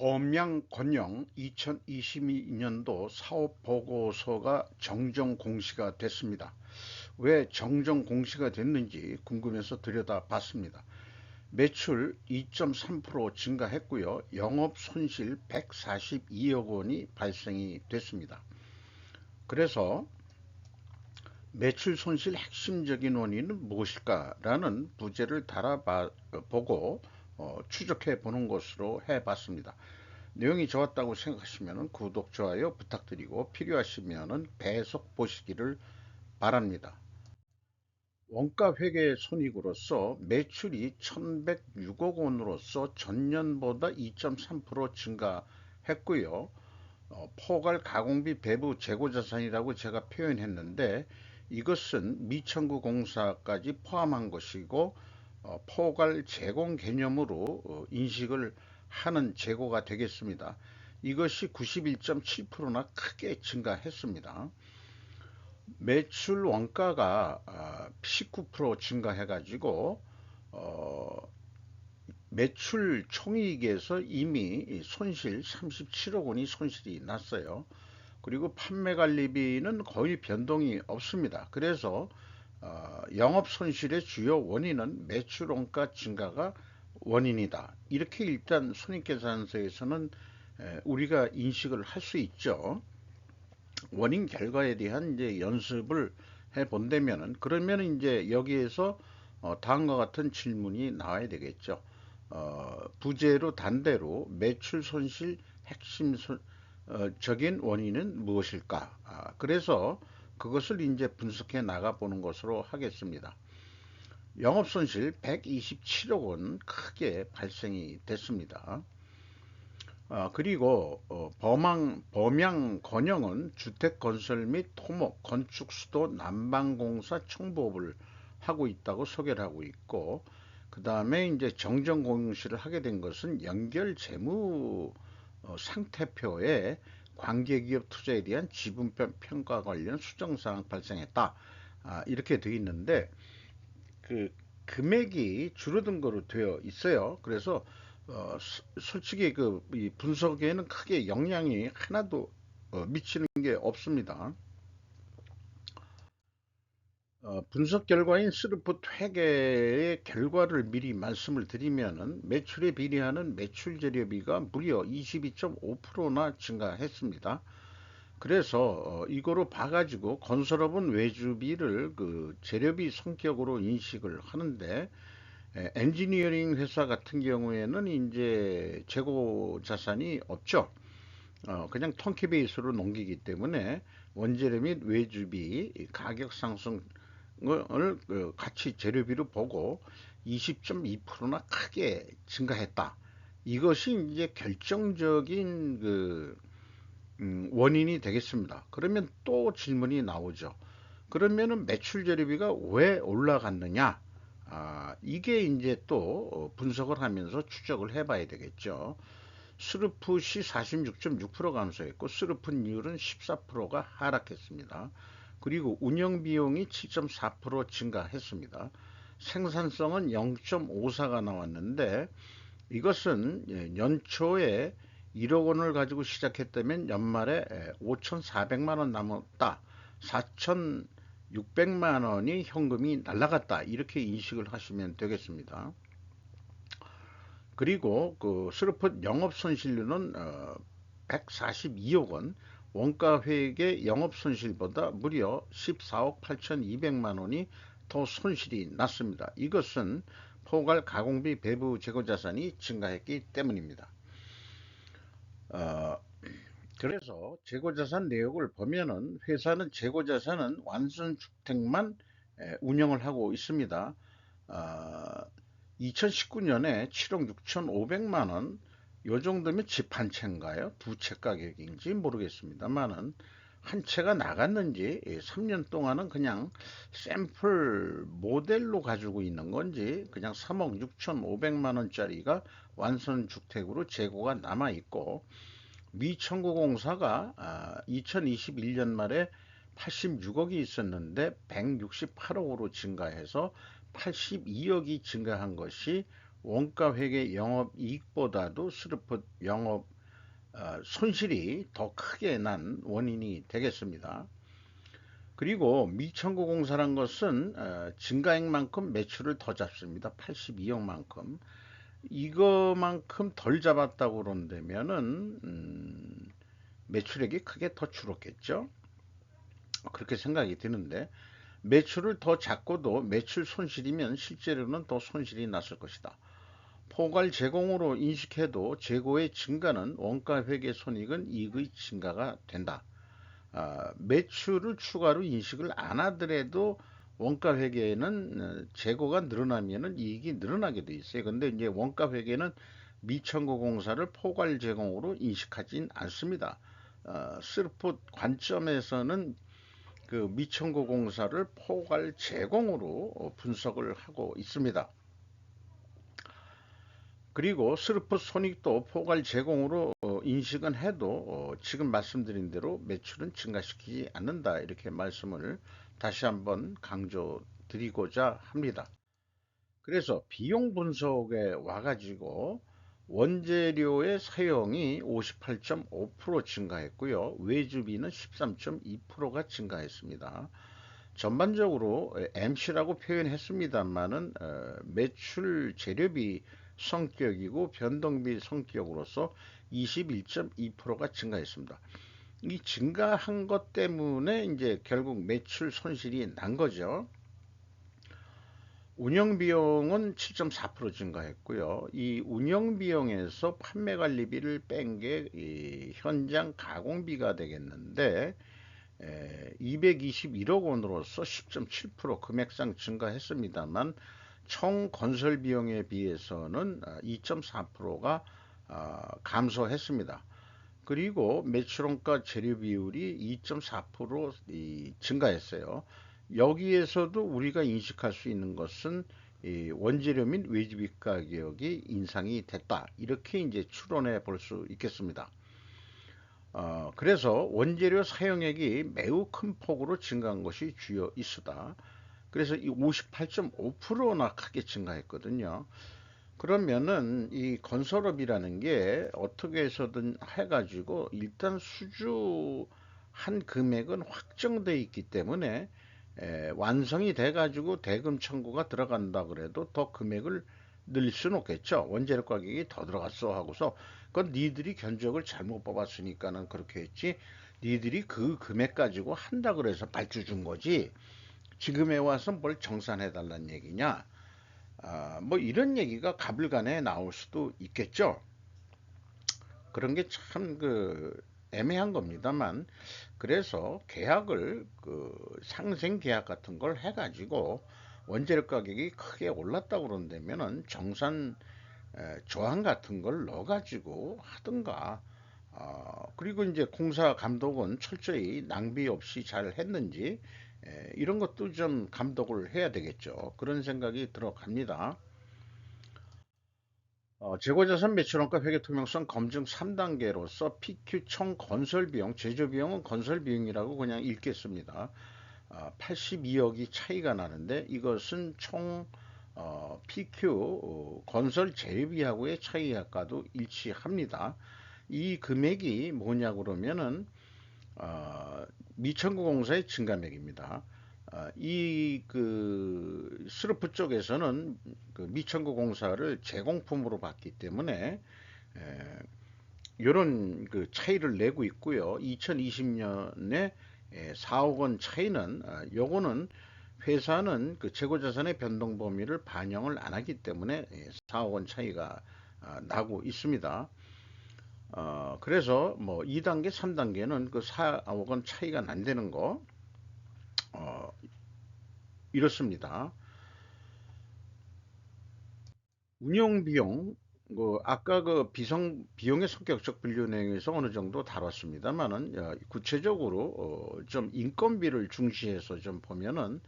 범양건영 2022년도 사업보고서가 정정 공시가 됐습니다. 왜 정정 공시가 됐는지 궁금해서 들여다봤습니다. 매출 2.3% 증가했고요. 영업손실 142억 원이 발생이 됐습니다. 그래서 매출 손실 핵심적인 원인은 무엇일까라는 부제를 달아보고 추적해 보는 것으로 해봤습니다. 내용이 좋았다고 생각하시면 구독, 좋아요 부탁드리고 필요하시면 배속 보시기를 바랍니다. 원가 회계 손익으로서 매출이 1106억 원으로서 전년보다 2.3% 증가했고요. 포괄 가공비 배부 재고자산이라고 제가 표현했는데 이것은 미청구 공사까지 포함한 것이고 포괄 제공 개념으로 인식을 하는 재고가 되겠습니다. 이것이 91.7%나 크게 증가했습니다. 매출 원가가 19% 증가해가지고 매출 총이익에서 이미 손실 37억 원이 손실이 났어요. 그리고 판매 관리비는 거의 변동이 없습니다. 그래서 영업 손실의 주요 원인은 매출 원가 증가가 원인이다. 이렇게 일단 손익계산서에서는 우리가 인식을 할 수 있죠. 원인 결과에 대한 이제 연습을 해 본다면은 그러면 이제 여기에서 다음과 같은 질문이 나와야 되겠죠. 부재로 단대로 매출 손실 핵심 적인 원인은 무엇일까? 그래서 그것을 이제 분석해 나가 보는 것으로 하겠습니다. 영업손실 127억 원 크게 발생이 됐습니다. 그리고 범양 건영은 주택건설 및 토목, 건축, 수도, 난방공사, 청부업을 하고 있다고 소개를 하고 있고, 그 다음에 이제 정정공시를 하게 된 것은 연결 재무 상태표에 관계기업 투자에 대한 지분평가 관련 수정사항 발생했다. 이렇게 되어 있는데 그 금액이 줄어든 거로 되어 있어요. 그래서 솔직히 이 분석에는 크게 영향이 하나도 미치는 게 없습니다. 분석 결과인 스루풋 회계의 결과를 미리 말씀을 드리면은 매출에 비례하는 매출 재료비가 무려 22.5%나 증가했습니다. 그래서 이거로 봐가지고 건설업은 외주비를 그 재료비 성격으로 인식을 하는데 엔지니어링 회사 같은 경우에는 이제 재고 자산이 없죠. 그냥 통계 베이스로 넘기기 때문에 원재료 및 외주비 가격 상승을 같이 재료비로 보고 20.2%나 크게 증가했다. 이것이 이제 결정적인 원인이 되겠습니다. 그러면 또 질문이 나오죠. 그러면은 매출 재료비가 왜 올라갔느냐? 이게 이제 또 분석을 하면서 추적을 해봐야 되겠죠. 스루풋이 46.6% 감소했고 스루풋율은 14%가 하락했습니다. 그리고 운영비용이 7.4% 증가했습니다. 생산성은 0.54가 나왔는데 이것은 연초에 1억 원을 가지고 시작했다면 연말에 5,400만 원 남았다. 4,600만 원이 현금이 날라갔다. 이렇게 인식을 하시면 되겠습니다. 그리고 그 스루풋 영업손실률은 142억 원, 원가회계 영업손실보다 무려 14억 8,200만 원이 더 손실이 났습니다. 이것은 포괄 가공비 배부 재고자산이 증가했기 때문입니다. 그래서 재고자산 내역을 보면은 회사는 재고자산은 완성주택만 운영을 하고 있습니다. 2019년에 7억 6,500만 원, 요 정도면 집 한 채인가요? 두 채 가격인지 모르겠습니다만은 한 채가 나갔는지 3년 동안은 그냥 샘플 모델로 가지고 있는 건지 그냥 3억 6,500만 원짜리가 완성주택으로 재고가 남아 있고 미청구공사가 2021년 말에 86억이 있었는데 168억으로 증가해서 82억이 증가한 것이 원가회계 영업이익보다도 스루풋 영업 손실이 더 크게 난 원인이 되겠습니다. 그리고 미청구공사란 것은 증가액만큼 매출을 더 잡습니다. 82억만큼. 이거만큼 덜 잡았다고 그런다면은 매출액이 크게 더 줄었겠죠. 그렇게 생각이 드는데 매출을 더 잡고도 매출 손실이면 실제로는 더 손실이 났을 것이다. 포괄 제공으로 인식해도 재고의 증가는 원가 회계 손익은 이익의 증가가 된다. 매출을 추가로 인식을 안 하더라도 원가 회계는 재고가 늘어나면은 이익이 늘어나게 돼 있어요. 근데 이제 원가 회계는 미청구 공사를 포괄 제공으로 인식하진 않습니다. 스르폿 관점에서는 그 미청구 공사를 포괄 제공으로 분석을 하고 있습니다. 그리고 스르프 손익도 포괄 제공으로 인식은 해도 지금 말씀드린 대로 매출은 증가시키지 않는다. 이렇게 말씀을 다시 한번 강조 드리고자 합니다. 그래서 비용 분석에 와가지고 원재료의 사용이 58.5% 증가했고요. 외주비는 13.2%가 증가했습니다. 전반적으로 MC라고 표현했습니다만은 매출 재료비 성격이고 변동비 성격으로서 21.2%가 증가했습니다. 이 증가한 것 때문에 이제 결국 매출 손실이 난 거죠. 운영 비용은 7.4% 증가했고요. 이 운영 비용에서 판매 관리비를 뺀 게 현장 가공비가 되겠는데 221억 원으로서 10.7% 금액상 증가했습니다만 총 건설 비용에 비해서는 2.4%가 감소했습니다. 그리고 매출원가 재료 비율이 2.4% 증가했어요. 여기에서도 우리가 인식할 수 있는 것은 원재료 및 외주비 가격이 인상이 됐다. 이렇게 이제 추론해 볼 수 있겠습니다. 그래서 원재료 사용액이 매우 큰 폭으로 증가한 것이 주요 이수다. 그래서 이 58.5%나 크게 증가했거든요. 그러면은 이 건설업이라는 게 어떻게 해서든 해가지고 일단 수주한 금액은 확정돼 있기 때문에 완성이 돼가지고 대금 청구가 들어간다 그래도 더 금액을 늘릴 수는 없겠죠. 원재료 가격이 더 들어갔어 하고서 그건 니들이 견적을 잘못 뽑았으니까는 그렇게 했지. 니들이 그 금액 가지고 한다 그래서 발주 준 거지. 지금에 와서 뭘 정산해 달라는 얘기냐? 뭐 이런 얘기가 가불간에 나올 수도 있겠죠. 그런 게 참 그 애매한 겁니다만 그래서 계약을 그 상생 계약 같은 걸 해가지고 원재료 가격이 크게 올랐다고 그런다면은 정산 조항 같은 걸 넣어가지고 하든가 그리고 이제 공사 감독은 철저히 낭비 없이 잘 했는지 이런 것도 좀 감독을 해야 되겠죠. 그런 생각이 들어갑니다. 재고자산 매출원가 회계 투명성 검증 3단계로서 PQ 총 건설 비용, 제조 비용은 건설 비용이라고 그냥 읽겠습니다. 82억이 차이가 나는데 이것은 총 PQ 건설 재료비하고의 차이가도 일치합니다. 이 금액이 뭐냐 그러면은 미천구공사의 증감액입니다. 이그 스르프 쪽에서는 그 미천구공사를 제공품으로 받기 때문에 이런 그 차이를 내고 있고요. 2020년에 4억 원 차이는 요거는 회사는 그 재고자산의 변동 범위를 반영을 안 하기 때문에 4억 원 차이가 나고 있습니다. 그래서 뭐 2단계, 3단계는 그 4억 원 차이가 난다는 거 어, 이렇습니다. 운영 비용, 그 아까 그 비용의 성격적 분류 내용에서 어느 정도 다뤘습니다만은 구체적으로 좀 인건비를 중시해서 좀 보면은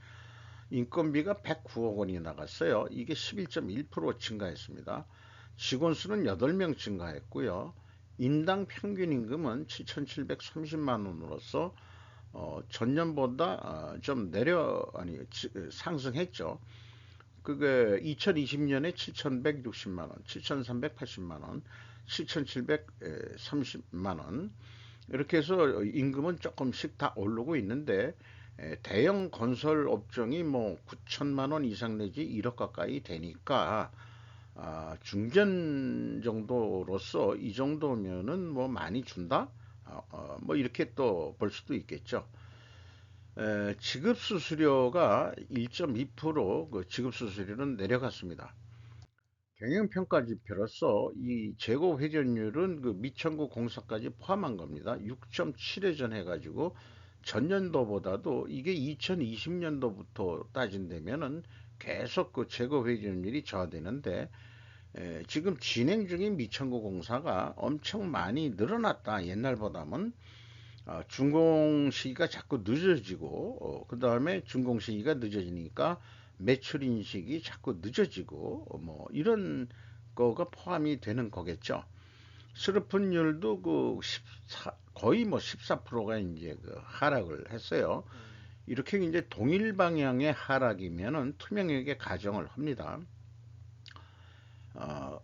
인건비가 109억 원이 나갔어요. 이게 11.1% 증가했습니다. 직원 수는 8명 증가했고요. 인당 평균 임금은 7,730만 원으로서 전년보다 좀 상승했죠. 그게 2020년에 7,160만 원, 7,380만 원, 7,730만 원. 이렇게 해서 임금은 조금씩 다 오르고 있는데, 대형 건설 업종이 뭐 9천만 원 이상 내지 1억 가까이 되니까, 중견 정도로서 이 정도면은 뭐 많이 준다? 뭐 이렇게 또 볼 수도 있겠죠. 지급 수수료가 1.2%, 지급 수수료는 내려갔습니다. 경영평가 지표로서 이 재고 회전율은 미천구 공사까지 포함한 겁니다. 6.7회전 해가지고 전년도보다도 이게 2020년도부터 따진다면은 계속 재고 회전율이 저하되는데, 지금 진행 중인 미천구 공사가 엄청 많이 늘어났다. 옛날보다는 준공 시기가 자꾸 늦어지고, 그 다음에 준공 시기가 늦어지니까 매출 인식이 자꾸 늦어지고, 뭐 이런 거가 포함이 되는 거겠죠. 수르픈율도 거의 뭐 14%가 이제 하락을 했어요. 이렇게 이제 동일 방향의 하락이면은 투명하게 가정을 합니다. 어,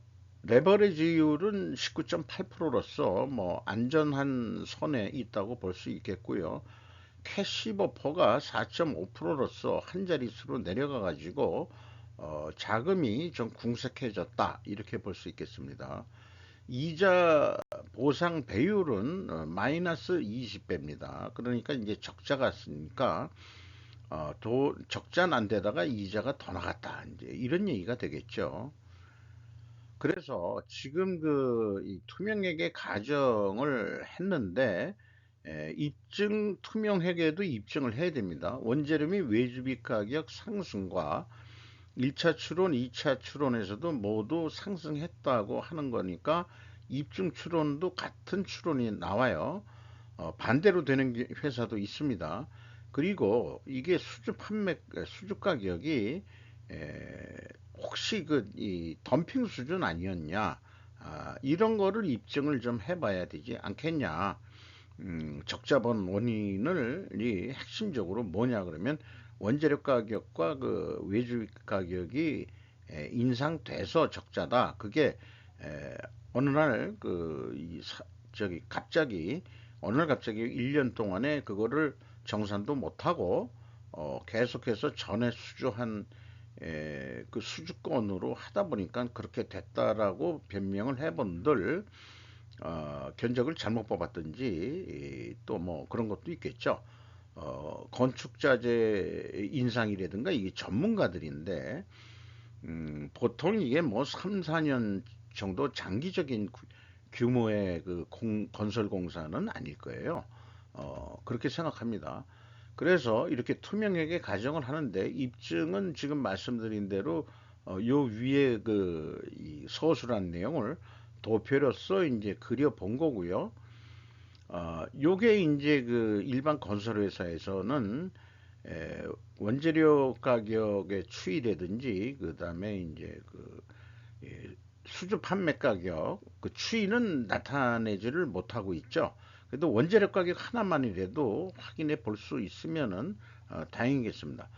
레버리지율은 19.8%로서 뭐 안전한 선에 있다고 볼 수 있겠고요. 캐시 버퍼가 4.5%로서 한 자릿수로 내려가 가지고 자금이 좀 궁색해졌다 이렇게 볼 수 있겠습니다. 이자 보상 배율은 마이너스 20배입니다. 그러니까 이제 적자가 있으니까 적자 난 데다가 이자가 더 나갔다 이제 이런 얘기가 되겠죠. 그래서 지금 이 투명회계 가정을 했는데, 입증 투명회계도 입증을 해야 됩니다. 원재료 및 외주비 가격 상승과 1차 추론, 2차 추론에서도 모두 상승했다고 하는 거니까 입증 추론도 같은 추론이 나와요. 반대로 되는 회사도 있습니다. 그리고 이게 수주 가격이 혹시 이 덤핑 수준 아니었냐? 이런 거를 입증을 좀 해봐야 되지 않겠냐? 적자 본 원인을 이 핵심적으로 뭐냐 그러면 원재료 가격과 외주 가격이 인상돼서 적자다. 그게 어느 날 갑자기 어느 날 갑자기 1년 동안에 그거를 정산도 못하고 계속해서 전에 수주한 수주권으로 하다 보니까 그렇게 됐다라고 변명을 해본들 견적을 잘못 뽑았든지 또 뭐 그런 것도 있겠죠. 건축자재 인상이라든가 이게 전문가들인데 보통 이게 뭐 3, 4년 정도 장기적인 규모의 건설 공사는 아닐 거예요. 그렇게 생각합니다. 그래서 이렇게 투명하게 가정을 하는데 입증은 지금 말씀드린 대로 요 위에 이 서술한 내용을 도표로서 이제 그려본 거고요. 요게 이제 일반 건설회사에서는 원재료 가격의 추이라든지 그다음에 이제 예, 수주 판매 가격 추이는 나타내지를 못하고 있죠. 그래도 원재료 가격 하나만이라도 확인해 볼 수 있으면은 다행이겠습니다.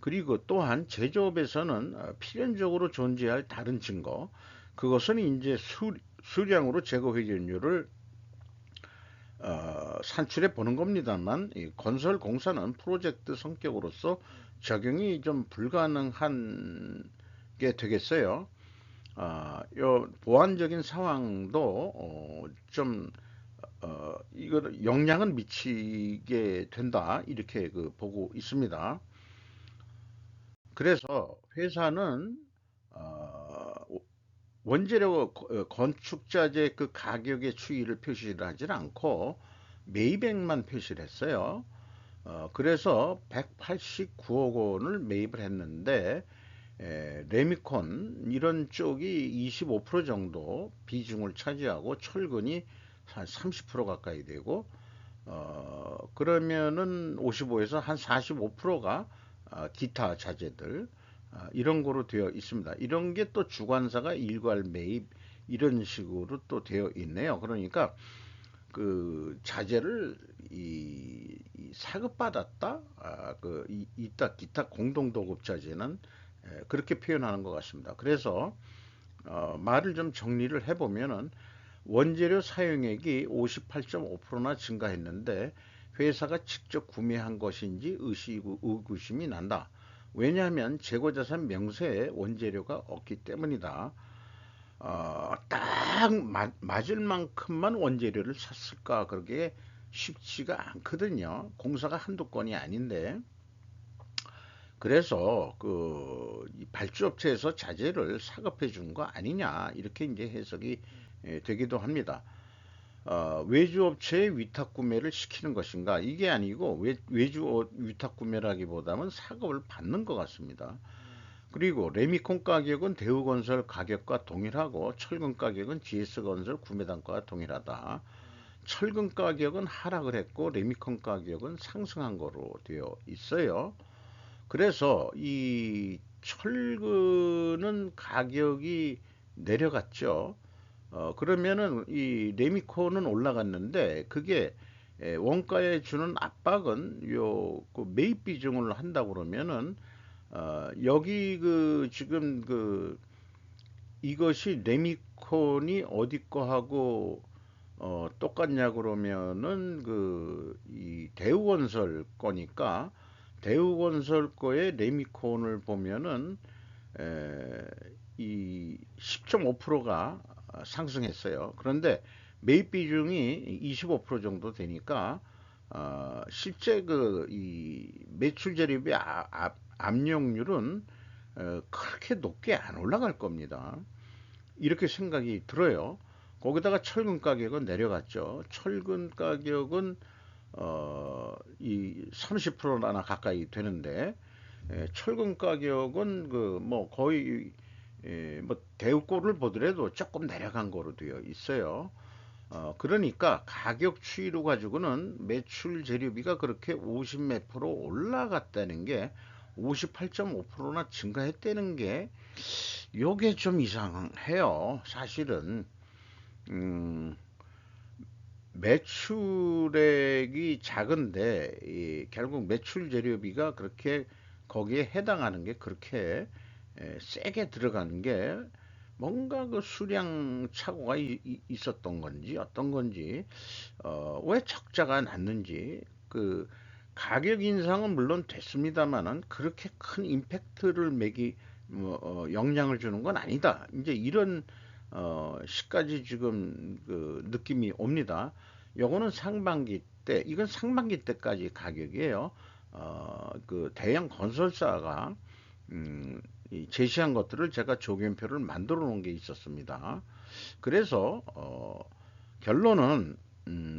그리고 또한 제조업에서는 필연적으로 존재할 다른 증거, 그것은 이제 수량으로 재고 회전율을 산출해 보는 겁니다만, 이 건설 공사는 프로젝트 성격으로서 적용이 좀 불가능한 게 되겠어요. 요 보완적인 상황도 좀 이거 영향은 미치게 된다 이렇게 보고 있습니다. 그래서 회사는 어, 원재료 건축자재 가격의 추이를 표시를 하질 않고 매입액만 표시를 했어요. 그래서 189억 원을 매입을 했는데 레미콘 이런 쪽이 25% 정도 비중을 차지하고 철근이 한 30% 가까이 되고 그러면은 55에서 한 45%가 기타 자재들 이런 거로 되어 있습니다. 이런 게 또 주관사가 일괄 매입 이런 식으로 또 되어 있네요. 그러니까 자재를 이 사급받았다, 있다 기타 공동도급 자재는 그렇게 표현하는 것 같습니다. 그래서 말을 좀 정리를 해보면은 원재료 사용액이 58.5%나 증가했는데 회사가 직접 구매한 것인지 의구심이 난다. 왜냐하면 재고자산 명세에 원재료가 없기 때문이다. 딱 맞을 만큼만 원재료를 샀을까? 그러게 쉽지가 않거든요. 공사가 한두 건이 아닌데. 그래서 발주업체에서 자재를 사급해 준 거 아니냐 이렇게 이제 해석이 되기도 합니다. 외주업체의 위탁 구매를 시키는 것인가? 이게 아니고 외주 위탁 구매라기보다는 사급을 받는 것 같습니다. 그리고 레미콘 가격은 대우건설 가격과 동일하고 철근 가격은 GS건설 구매단가와 동일하다. 철근 가격은 하락을 했고 레미콘 가격은 상승한 거로 되어 있어요. 그래서 이 철근은 가격이 내려갔죠. 그러면은 이 레미코는 올라갔는데 그게 원가에 주는 압박은 그 매입 비중을 한다고 그러면은 여기 지금 이것이 레미콘이 어디 거하고 똑같냐 그러면은 이 대우건설 거니까 대우건설 거의 레미콘을 보면은 이 10.5%가 상승했어요. 그런데 매입 비중이 25% 정도 되니까 실제 이 매출 재료비 압력률은 그렇게 높게 안 올라갈 겁니다. 이렇게 생각이 들어요. 거기다가 철근 가격은 내려갔죠. 철근 가격은 이 30%나 가까이 되는데 철근 가격은 뭐 거의 뭐 대우꼴을 보더라도 조금 내려간 거로 되어 있어요. 그러니까 가격 추이로 가지고는 매출 재료비가 그렇게 50 몇 프로 올라갔다는 게 58.5%나 증가했다는 게 요게 좀 이상해요. 사실은 음, 매출액이 작은데 결국 매출 재료비가 그렇게 거기에 해당하는 게 그렇게 세게 들어가는 게 뭔가 수량 착오가 있었던 건지 어떤 건지 왜 적자가 났는지 가격 인상은 물론 됐습니다만은 그렇게 큰 임팩트를 영향을 주는 건 아니다. 이제 이런 시까지 지금 느낌이 옵니다. 요거는 상반기 때, 이건 상반기 때까지 가격이에요. 대형 건설사가 이 제시한 것들을 제가 조견표를 만들어 놓은 게 있었습니다. 그래서 결론은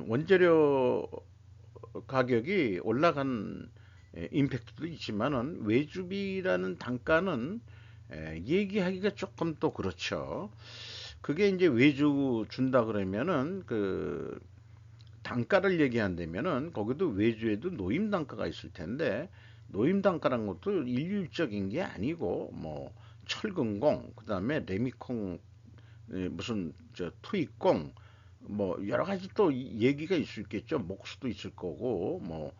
원재료 가격이 올라간 임팩트도 있지만은 외주비라는 단가는 얘기하기가 조금 또 그렇죠. 그게 이제 외주 준다 그러면은 단가를 얘기한다면은 거기도 외주에도 노임 단가가 있을 텐데 노임 단가란 것도 일률적인 게 아니고 뭐 철근공 그다음에 레미콩 무슨 투입공 뭐 여러 가지 또 얘기가 있을 겠죠. 목수도 있을 거고 뭐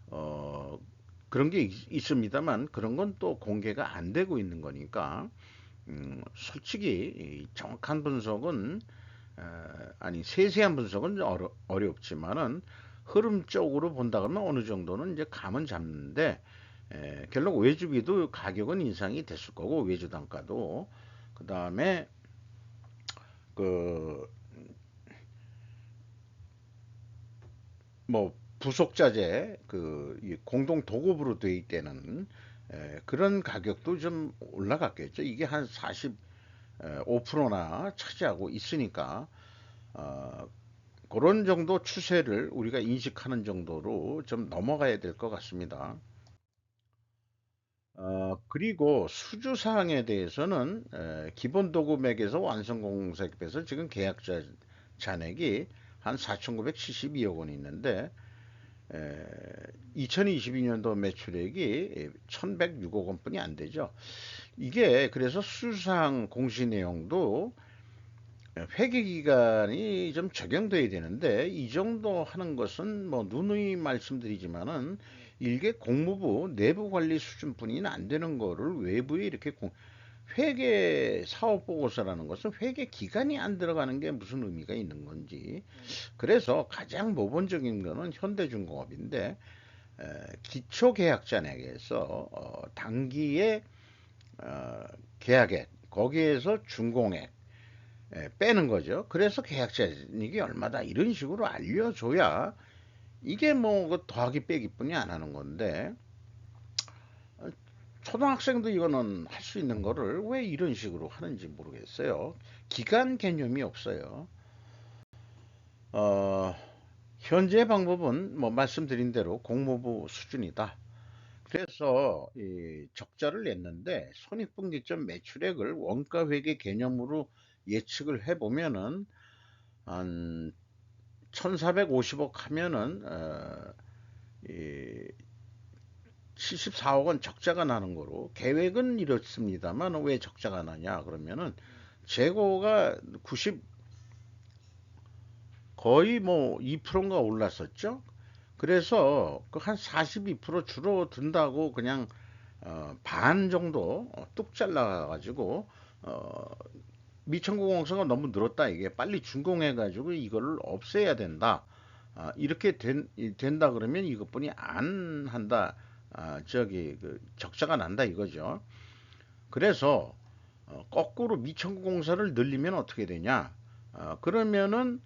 어, 그런 게 있습니다만 그런 건 또 공개가 안 되고 있는 거니까 솔직히 정확한 분석은 아니 세세한 분석은 어렵지만은 흐름적으로 본다 그러면 어느 정도는 이제 감은 잡는데 결국 외주비도 가격은 인상이 됐을 거고 외주 단가도 그 다음에 그 뭐 부속자재 이 공동 도급으로 돼 있다는 그런 가격도 좀 올라갔겠죠. 이게 한 45%나 차지하고 있으니까 어, 그런 정도 추세를 우리가 인식하는 정도로 좀 넘어가야 될 것 같습니다. 그리고 수주 사항에 대해서는 기본 도금액에서 완성 공사비에서 지금 계약자 잔액이 한 4,972억 원이 있는데 2022년도 매출액이 1,106억 원뿐이 안 되죠. 이게 그래서 수상 공시 내용도 회계 기간이 좀 적용돼야 되는데 이 정도 하는 것은 뭐 누누이 말씀드리지만은 일개 공무부 내부 관리 수준뿐이는 안 되는 거를 외부에 이렇게 회계 사업 보고서라는 것은 회계 기간이 안 들어가는 게 무슨 의미가 있는 건지. 그래서 가장 모본적인 거는 현대중공업인데 기초계약자에게서 단기의 계약액 거기에서 준공액 빼는 거죠. 그래서 계약자이익이 얼마다 이런 식으로 알려줘야 이게 뭐 그 더하기 빼기뿐이 안 하는 건데 초등학생도 이거는 할 수 있는 거를 왜 이런 식으로 하는지 모르겠어요. 기간 개념이 없어요. 어, 현재 방법은 뭐 말씀드린 대로 공모부 수준이다. 그래서 이 적자를 냈는데 손익분기점 매출액을 원가회계 개념으로 예측을 해보면은 한 1450억 하면은 이 74억 원 적자가 나는 거로 계획은 이렇습니다만 왜 적자가 나냐 그러면은 재고가 90 거의 뭐 2%인가 올랐었죠. 그래서 그 한 42% 줄어든다고 그냥 반 정도 뚝 잘라가지고 어, 미천공공사가 너무 늘었다 이게 빨리 준공해가지고 이거를 없애야 된다. 이렇게 된다 그러면 이것뿐이 안 한다. 저기 그 적자가 난다 이거죠. 그래서 거꾸로 미천공공사를 늘리면 어떻게 되냐? 그러면은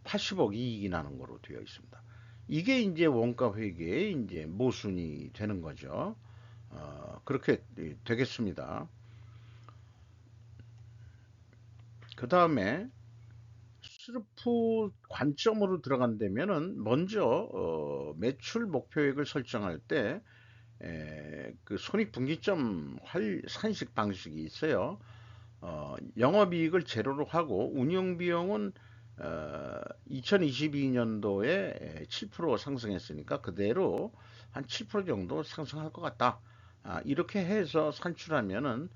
80억 이익이 나는 거로 되어 있습니다. 이게 이제 원가 회계의 이제 모순이 되는 거죠. 그렇게 되겠습니다. 그 다음에 스르프 관점으로 들어간다면은 먼저 매출 목표액을 설정할 때 그 손익분기점 산식 방식이 있어요. 영업이익을 제로로 하고 운영비용은 2022년도에 7% 상승했으니까 그대로 한 7% 정도 상승할 것 같다. 이렇게 해서 산출하면은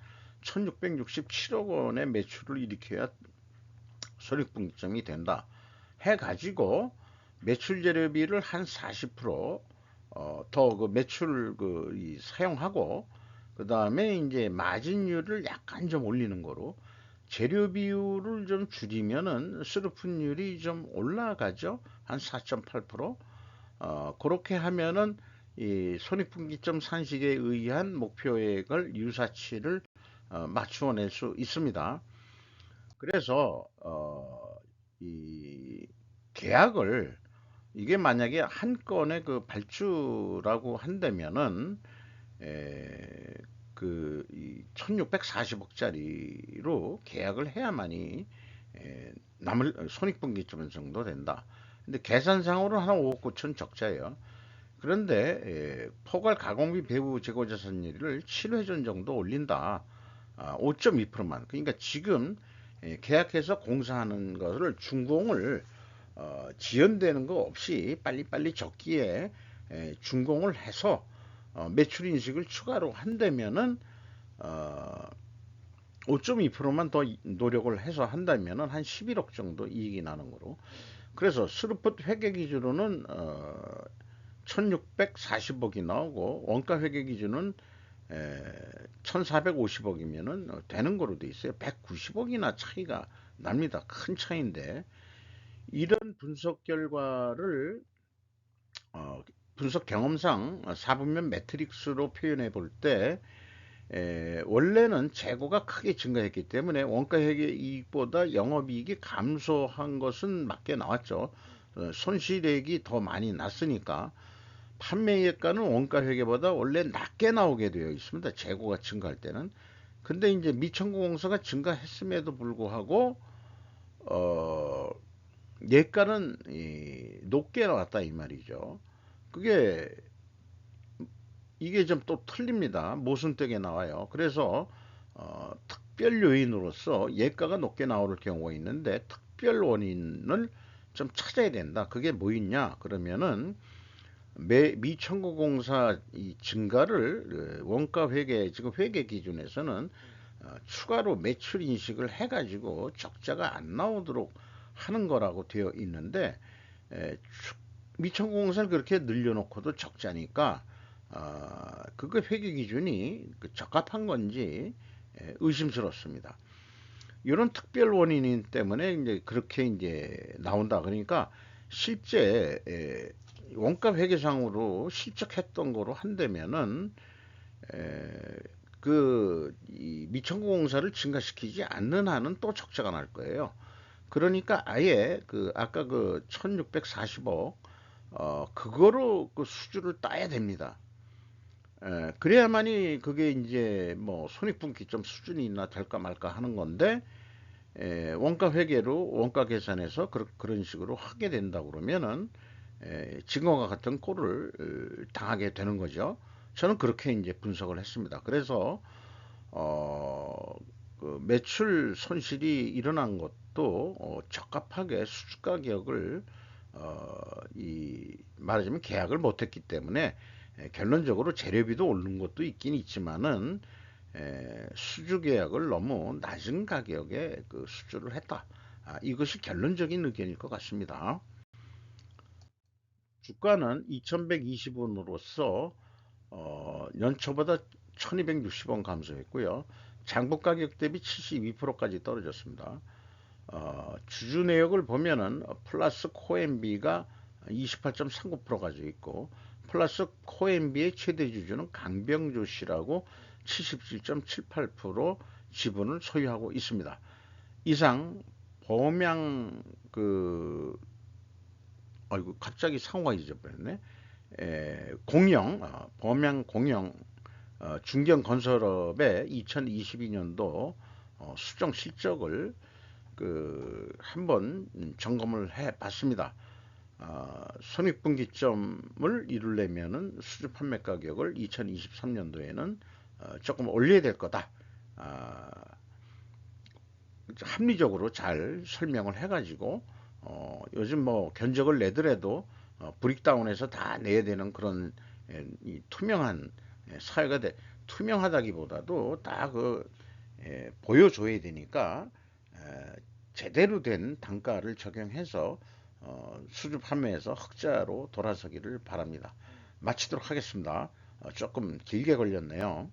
1667억 원의 매출을 일으켜야 손익분기점이 된다. 해가지고 매출 재료비를 한 40% 더 그 매출 사용하고 그 다음에 이제 마진율을 약간 좀 올리는 거로 재료 비율을 좀 줄이면은 스루픈율이 좀 올라가죠. 한 4.8%. 그렇게 하면은 이 손익분기점 산식에 의한 목표액을 유사치를 맞추어낼 수 있습니다. 그래서 이 계약을 이게 만약에 한 건의 그 발주라고 한다면은 그 1640억짜리로 계약을 해야만이 남을 손익분기점 정도 된다. 근데 계산상으로 한 5억 9천 적자예요. 그런데 포괄 가공비 배후 재고자산율을 7회전 정도 올린다. 5.2%만. 그러니까 지금 계약해서 공사하는 것을 준공을 지연되는 거 없이 빨리빨리 적기에 준공을 해서 매출 인식을 추가로 한다면은 어, 5.2%만 더 노력을 해서 한다면은 한 11억 정도 이익이 나는 거로. 그래서 스루풋 회계 기준으로는 1640억이 나오고 원가 회계 기준은 1450억이면은 되는 거로 돼 있어요. 190억이나 차이가 납니다. 큰 차이인데 이런 분석 결과를 분석 경험상 4분면 매트릭스로 표현해 볼 때 원래는 재고가 크게 증가했기 때문에 원가회계 이익보다 영업이익이 감소한 것은 맞게 나왔죠. 손실액이 더 많이 났으니까 판매액가는 원가회계보다 원래 낮게 나오게 되어 있습니다. 재고가 증가할 때는. 근데 이제 미천공사가 증가했음에도 불구하고 어, 예가는 높게 나왔다 이 말이죠. 그게 이게 좀 또 틀립니다. 모순되게 나와요. 그래서 특별 요인으로서 예가가 높게 나올 경우가 있는데 특별 원인을 좀 찾아야 된다. 그게 뭐 있냐? 그러면은 미청구공사 이 증가를 원가 회계 지금 회계 기준에서는 추가로 매출 인식을 해가지고 적자가 안 나오도록 하는 거라고 되어 있는데 미청구공사를 그렇게 늘려놓고도 적자니까 그거 회계 기준이 적합한 건지 의심스럽습니다. 이런 특별 원인 때문에 이제 그렇게 이제 나온다. 그러니까 실제 원가 회계상으로 실적했던 거로 한다면은 이 미천공사를 증가시키지 않는 한은 또 적자가 날 거예요. 그러니까 아예 아까 1640억 그거로 그 수주를 따야 됩니다. 그래야만이 그게 이제 뭐 손익분기점 수준이 있나 될까 말까 하는 건데 원가 회계로 원가 계산해서 그런 식으로 하게 된다 그러면은 지금과 같은 꼴을 당하게 되는 거죠. 저는 그렇게 이제 분석을 했습니다. 그래서 어, 매출 손실이 일어난 것도 적합하게 수주 가격을 말하자면 계약을 못했기 때문에 결론적으로 재료비도 오른 것도 있긴 있지만은 수주 계약을 너무 낮은 가격에 수주를 했다. 이것이 결론적인 의견일 것 같습니다. 주가는 2120원으로서 연초보다 1260원 감소했고요. 장부 가격 대비 72%까지 떨어졌습니다. 주주 내역을 보면은 플러스 코엠비가 28.39% 가지고 있고 플러스 코엠비의 최대 주주는 강병조 씨라고 77.78% 지분을 소유하고 있습니다. 이상 범양 아이고 갑자기 상호가 잊어버렸네. 범양 공영 중견건설업의 2022년도 수정 실적을 한번 점검을 해 봤습니다. 손익분기점을 이루려면은 수주 판매 가격을 2023년도에는 조금 올려야 될 거다. 아, 합리적으로 잘 설명을 해가지고 요즘 뭐 견적을 내더라도 브릭다운해서 다 내야 되는 그런 이 투명한 사회가 투명하다기보다도 다 보여줘야 되니까 제대로 된 단가를 적용해서 수주 판매에서 흑자로 돌아서기를 바랍니다. 마치도록 하겠습니다. 조금 길게 걸렸네요.